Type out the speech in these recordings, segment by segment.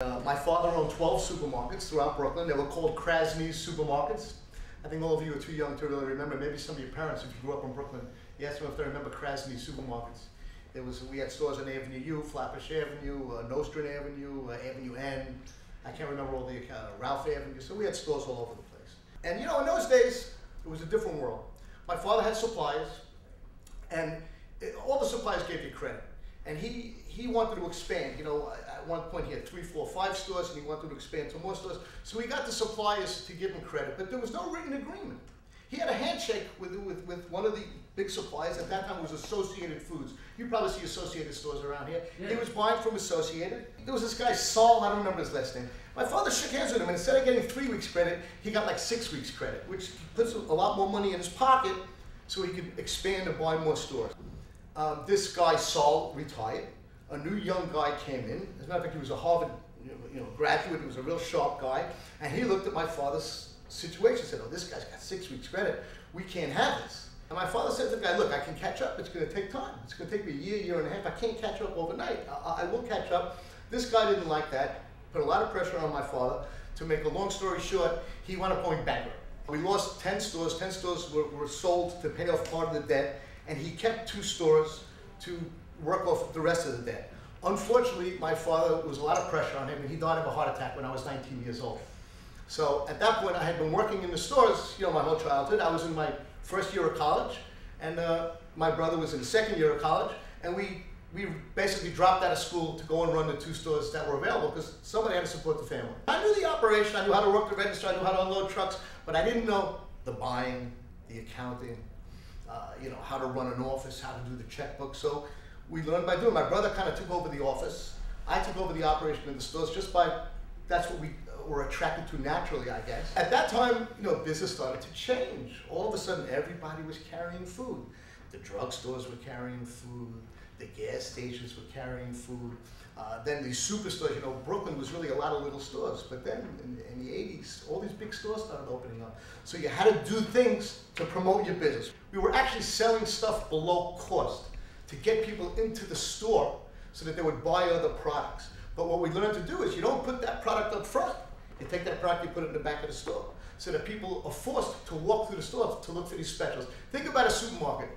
My father owned 12 supermarkets throughout Brooklyn. They were called Krasne supermarkets. I think all of you are too young to really remember. Maybe some of your parents, if you grew up in Brooklyn, you asked them if they remember Krasne supermarkets. We had stores on Avenue U, Flatbush Avenue, Nostrand Avenue, Avenue N. I can't remember all the Ralph Avenue. So we had stores all over the place. And you know, in those days, it was a different world. My father had suppliers, and all the suppliers gave you credit. And he wanted to expand. You know, at one point he had 3, 4, 5 stores, and he wanted to expand to more stores. So he got the suppliers to give him credit, but there was no written agreement. He had a handshake with one of the big suppliers. At that time it was Associated Foods. You probably see Associated stores around here. Yeah. He was buying from Associated. There was this guy, Saul, I don't remember his last name. My father shook hands with him, and instead of getting 3 weeks credit, he got like 6 weeks credit, which puts a lot more money in his pocket so he could expand and buy more stores. This guy, Saul, retired. A new young guy came in. As a matter of fact, he was a Harvard graduate. He was a real sharp guy. And he looked at my father's situation and said, oh, this guy's got 6 weeks credit. We can't have this. And my father said to the guy, look, I can catch up. It's going to take time. It's going to take me a year, year and a half. I can't catch up overnight. I will catch up. This guy didn't like that. Put a lot of pressure on my father. To make a long story short, he wound up going bankrupt. We lost 10 stores. 10 stores were sold to pay off part of the debt. And he kept 2 stores to work off the rest of the debt. Unfortunately, my father, there was a lot of pressure on him, and he died of a heart attack when I was 19 years old. So at that point, I had been working in the stores, you know, my whole childhood. I was in my first year of college, and my brother was in the second year of college, and we basically dropped out of school to go and run the 2 stores that were available because somebody had to support the family. I knew the operation, I knew how to work the register, I knew how to unload trucks, but I didn't know the buying, the accounting, you know, how to run an office, how to do the checkbook. So we learned by doing. My brother kind of took over the office. I took over the operation of the stores just by, that's what we were attracted to naturally, I guess. At that time, you know, business started to change. All of a sudden, everybody was carrying food. The drugstores were carrying food. The gas stations were carrying food. Then these superstores, you know, Brooklyn was really a lot of little stores. But then in the 80s, all these big stores started opening up. So you had to do things to promote your business. We were actually selling stuff below cost to get people into the store so that they would buy other products. But what we learned to do is you don't put that product up front. You take that product, you put it in the back of the store so that people are forced to walk through the store to look for these specials. Think about a supermarket.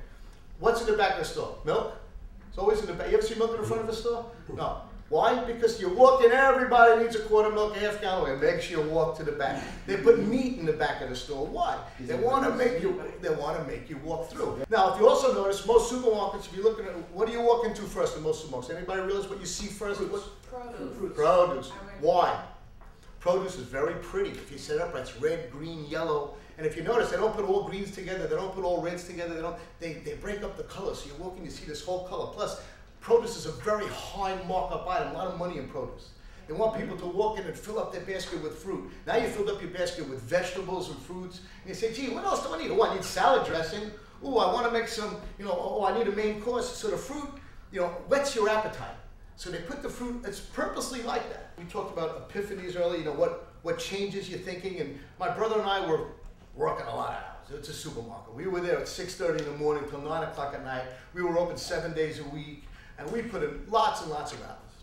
What's in the back of the store? Milk? It's always in the back. You ever see milk in the front of a store? No. Why? Because you walk in, everybody needs a quart of milk, a half gallon. It makes you walk to the back. They put meat in the back of the store. Why? They want to make you walk through. Now, if you also notice, most supermarkets, if you're looking at, what do you walk into first in most supermarkets? Anybody realize what you see first? Produce. Produce. Why? Produce is very pretty. If you set it up, it's red, green, yellow. And if you notice, they don't put all greens together. They don't put all reds together. They break up the colors. So you walk in, you see this whole color. Plus, produce is a very high markup item, a lot of money in produce. They want people to walk in and fill up their basket with fruit. Now you filled up your basket with vegetables and fruits, and you say, gee, what else do I need? Oh, I need salad dressing. Oh, I want to make some, you know, oh, I need a main course. So the fruit, you know, whets your appetite. So they put the fruit, it's purposely like that. We talked about epiphanies earlier, you know, what changes your thinking, and my brother and I were working a lot of hours. It's a supermarket. We were there at 6:30 in the morning till 9 o'clock at night. We were open 7 days a week. And we put in lots and lots of hours.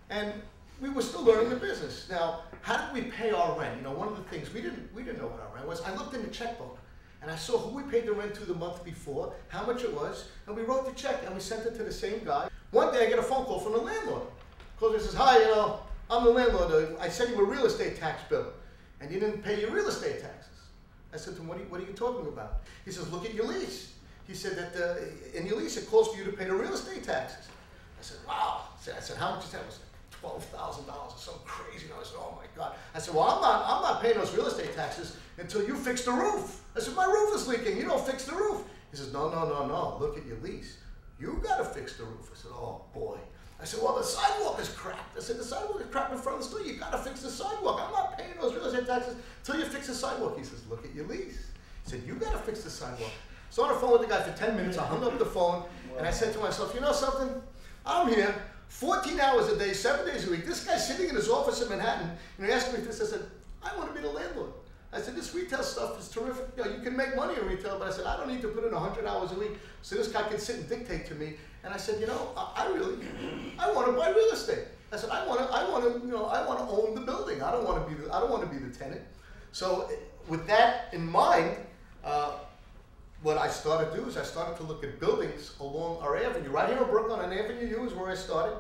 And we were still learning the business. Now, how did we pay our rent? You know, one of the things, we didn't know what our rent was. I looked in the checkbook and I saw who we paid the rent to the month before, how much it was, and we wrote the check and we sent it to the same guy. One day I get a phone call from the landlord. Calls me and says, hi, you know, I'm the landlord. I sent you a real estate tax bill and you didn't pay your real estate taxes. I said to him, what are you talking about? He says, look at your lease. He said that in your lease it calls for you to pay the real estate taxes. I said, wow. I said, how much is that? It was like $12,000 or something crazy. And I said, oh my God. I said, well, I'm not paying those real estate taxes until you fix the roof. I said, my roof is leaking. You don't fix the roof. He says, no. Look at your lease. You got to fix the roof. I said, oh boy. I said, well, the sidewalk is cracked. I said, the sidewalk is cracked in front of the store. You got to fix the sidewalk. I'm not paying those real estate taxes until you fix the sidewalk. He says, look at your lease. He said, you got to fix the sidewalk. So on the phone with the guy for 10 minutes. I hung up the phone and I said to myself, you know something? I'm here 14 hours a day, 7 days a week. This guy's sitting in his office in Manhattan, and he asked me this. I said, I want to be the landlord. I said, this retail stuff is terrific. You know, you can make money in retail, but I said, I don't need to put in 100 hours a week so this guy can sit and dictate to me. And I said, you know, I want to buy real estate. I said, I want to own the building. I don't want to be the tenant. So with that in mind, what I started to do is I started to look at buildings along our avenue. Right here in Brooklyn on Avenue U is where I started.